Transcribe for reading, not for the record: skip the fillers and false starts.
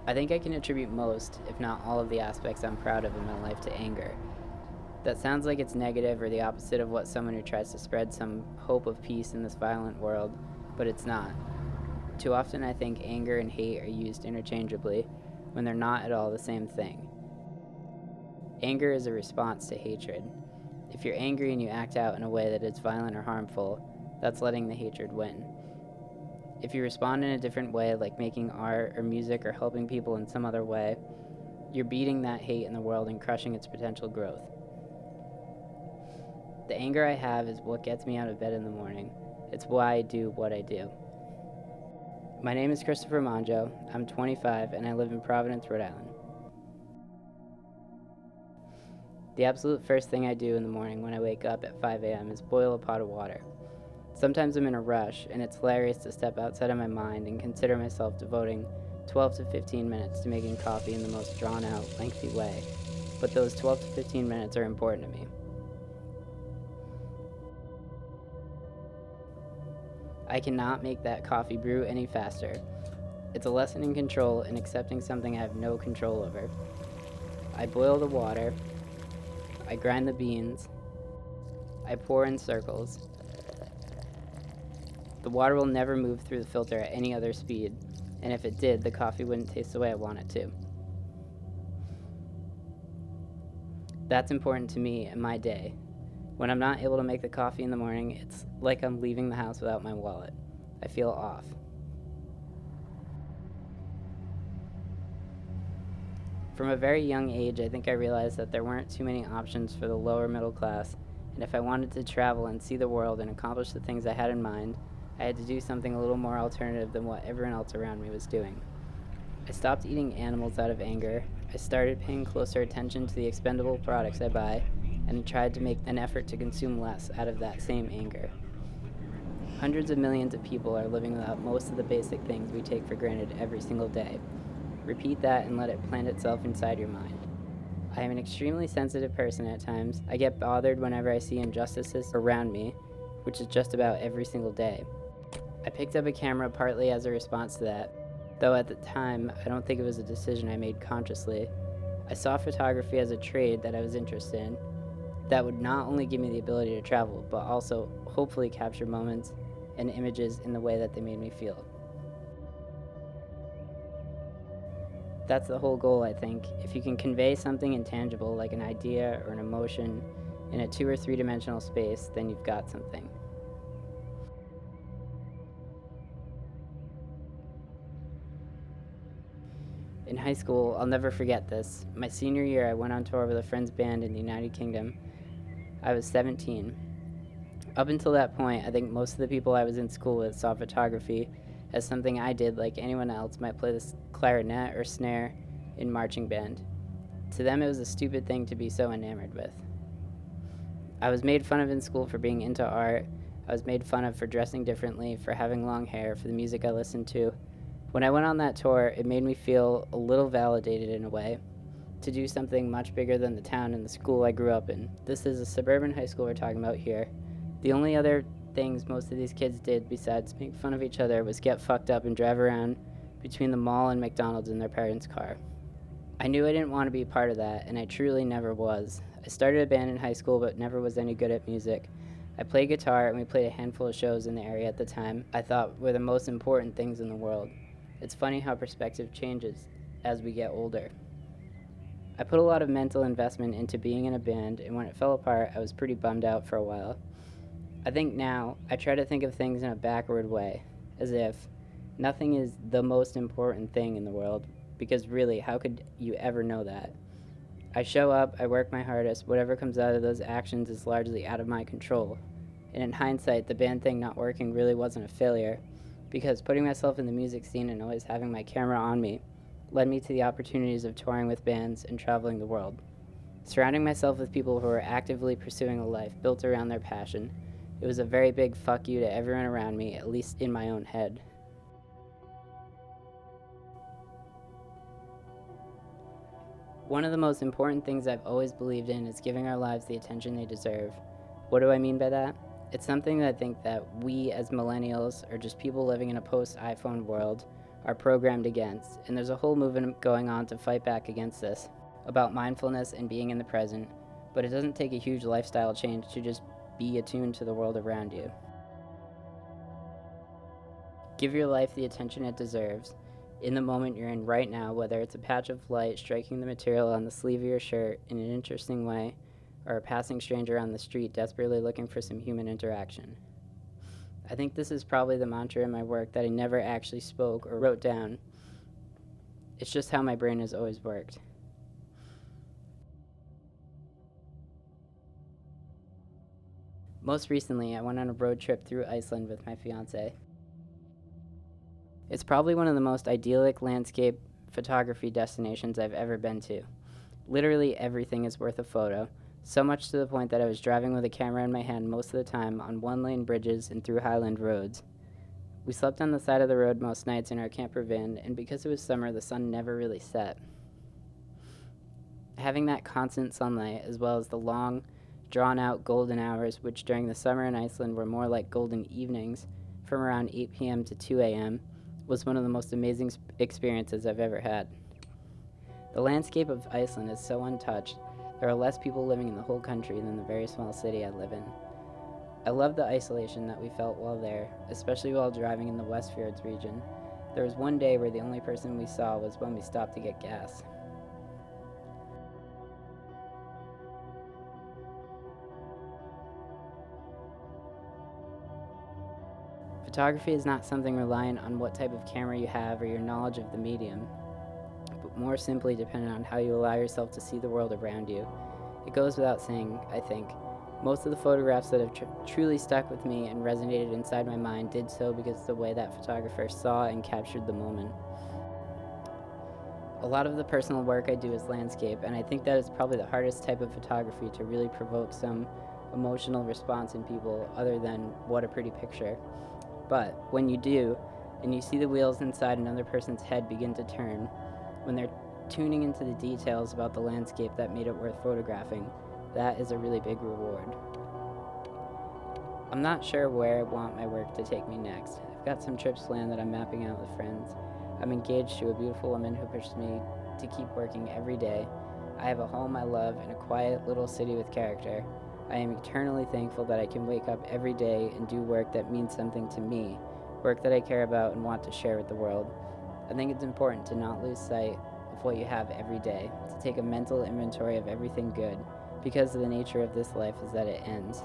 I think I can attribute most, if not all of the aspects I'm proud of in my life to anger. That sounds like it's negative or the opposite of what someone who tries to spread some hope of peace in this violent world, but it's not. Too often I think anger and hate are used interchangeably when they're not at all the same thing. Anger is a response to hatred. If you're angry and you act out in a way that is violent or harmful, that's letting the hatred win. If you respond in a different way, like making art or music or helping people in some other way, you're beating that hate in the world and crushing its potential growth. The anger I have is what gets me out of bed in the morning. It's why I do what I do. My name is Christopher Monjo. I'm 25 and I live in Providence, Rhode Island. The absolute first thing I do in the morning when I wake up at 5 a.m. is boil a pot of water. Sometimes I'm in a rush, and it's hilarious to step outside of my mind and consider myself devoting 12 to 15 minutes to making coffee in the most drawn-out, lengthy way. But those 12 to 15 minutes are important to me. I cannot make that coffee brew any faster. It's a lesson in control and accepting something I have no control over. I boil the water, I grind the beans, I pour in circles. The water will never move through the filter at any other speed, and if it did, the coffee wouldn't taste the way I want it to. That's important to me and my day. When I'm not able to make the coffee in the morning, it's like I'm leaving the house without my wallet. I feel off. From a very young age, I think I realized that there weren't too many options for the lower middle class, and if I wanted to travel and see the world and accomplish the things I had in mind, I had to do something a little more alternative than what everyone else around me was doing. I stopped eating animals out of anger, I started paying closer attention to the expendable products I buy, and tried to make an effort to consume less out of that same anger. Hundreds of millions of people are living without most of the basic things we take for granted every single day. Repeat that and let it plant itself inside your mind. I am an extremely sensitive person at times. I get bothered whenever I see injustices around me, which is just about every single day. I picked up a camera partly as a response to that, though at the time I don't think it was a decision I made consciously. I saw photography as a trade that I was interested in that would not only give me the ability to travel, but also hopefully capture moments and images in the way that they made me feel. That's the whole goal, I think. If you can convey something intangible like an idea or an emotion in a 2 or 3 dimensional space, then you've got something. In high school, I'll never forget this. My senior year, I went on tour with a friend's band in the United Kingdom. I was 17. Up until that point, I think most of the people I was in school with saw photography as something I did like anyone else might play the clarinet or snare in marching band. To them, it was a stupid thing to be so enamored with. I was made fun of in school for being into art. I was made fun of for dressing differently, for having long hair, for the music I listened to. When I went on that tour, it made me feel a little validated in a way, to do something much bigger than the town and the school I grew up in. This is a suburban high school we're talking about here. The only other things most of these kids did besides make fun of each other was get fucked up and drive around between the mall and McDonald's in their parents' car. I knew I didn't want to be a part of that, and I truly never was. I started a band in high school but never was any good at music. I played guitar and we played a handful of shows in the area at the time I thought were the most important things in the world. It's funny how perspective changes as we get older. I put a lot of mental investment into being in a band, and when it fell apart, I was pretty bummed out for a while. I think now, I try to think of things in a backward way, as if nothing is the most important thing in the world, because really, how could you ever know that? I show up, I work my hardest, whatever comes out of those actions is largely out of my control. And in hindsight, the band thing not working really wasn't a failure, because putting myself in the music scene and always having my camera on me led me to the opportunities of touring with bands and traveling the world. Surrounding myself with people who were actively pursuing a life built around their passion, it was a very big fuck you to everyone around me, at least in my own head. One of the most important things I've always believed in is giving our lives the attention they deserve. What do I mean by that? It's something that I think that we as millennials, or just people living in a post-iPhone world, are programmed against, and there's a whole movement going on to fight back against this, about mindfulness and being in the present, but it doesn't take a huge lifestyle change to just be attuned to the world around you. Give your life the attention it deserves, in the moment you're in right now, whether it's a patch of light striking the material on the sleeve of your shirt in an interesting way, or a passing stranger on the street desperately looking for some human interaction. I think this is probably the mantra in my work that I never actually spoke or wrote down. It's just how my brain has always worked. Most recently, I went on a road trip through Iceland with my fiance. It's probably one of the most idyllic landscape photography destinations I've ever been to. Literally everything is worth a photo, so much to the point that I was driving with a camera in my hand most of the time on one-lane bridges and through highland roads. We slept on the side of the road most nights in our camper van, and because it was summer, the sun never really set. Having that constant sunlight, as well as the long, drawn-out golden hours, which during the summer in Iceland were more like golden evenings, from around 8 p.m. to 2 a.m., was one of the most amazing experiences I've ever had. The landscape of Iceland is so untouched. There are less people living in the whole country than the very small city I live in. I love the isolation that we felt while there, especially while driving in the Westfjords region. There was one day where the only person we saw was when we stopped to get gas. Photography is not something reliant on what type of camera you have or your knowledge of the medium, but more simply dependent on how you allow yourself to see the world around you. It goes without saying, I think. Most of the photographs that have truly stuck with me and resonated inside my mind did so because of the way that photographer saw and captured the moment. A lot of the personal work I do is landscape, and I think that is probably the hardest type of photography to really provoke some emotional response in people other than what a pretty picture. But when you do, and you see the wheels inside another person's head begin to turn, when they're tuning into the details about the landscape that made it worth photographing, that is a really big reward. I'm not sure where I want my work to take me next. I've got some trips planned that I'm mapping out with friends. I'm engaged to a beautiful woman who pushes me to keep working every day. I have a home I love in a quiet little city with character. I am eternally thankful that I can wake up every day and do work that means something to me, work that I care about and want to share with the world. I think it's important to not lose sight of what you have every day, to take a mental inventory of everything good, because the nature of this life is that it ends.